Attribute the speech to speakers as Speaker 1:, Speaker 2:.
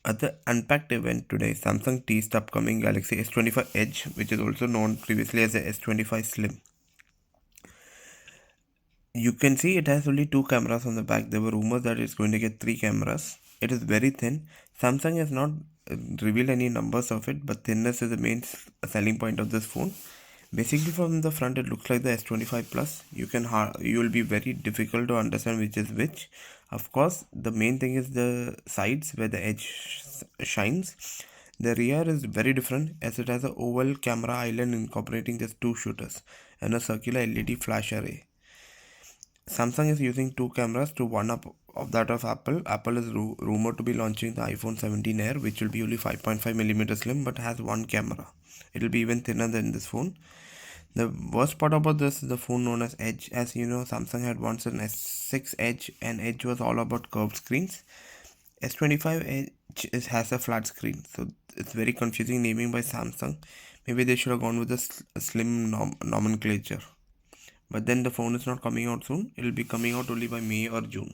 Speaker 1: At the Unpacked event today, Samsung teased upcoming Galaxy S25 Edge, which is also known previously as the S25 Slim. You can see it has only two cameras on the back. There were rumors that it's going to get three cameras. It is very thin. Samsung has not revealed any numbers of it, but thinness is the main selling point of this phone. Basically, from the front, it looks like the S25 Plus. You will be very difficult to understand which is which. Of course, the main thing is the sides where the edge shines. The rear is very different as it has an oval camera island incorporating just two shooters and a circular LED flash array. Samsung is using two cameras to one up of that of Apple. Apple is rumored to be launching the iPhone 17 Air, which will be only 5.5mm slim but has one camera. It will be even thinner than this phone. The worst part about this is the phone known as Edge. As you know, Samsung had once an S6 Edge, and Edge was all about curved screens. S25 Edge has a flat screen, so it's very confusing naming by Samsung. Maybe they should have gone with a slim nomenclature. But then the phone is not coming out soon. It will be coming out only by May or June.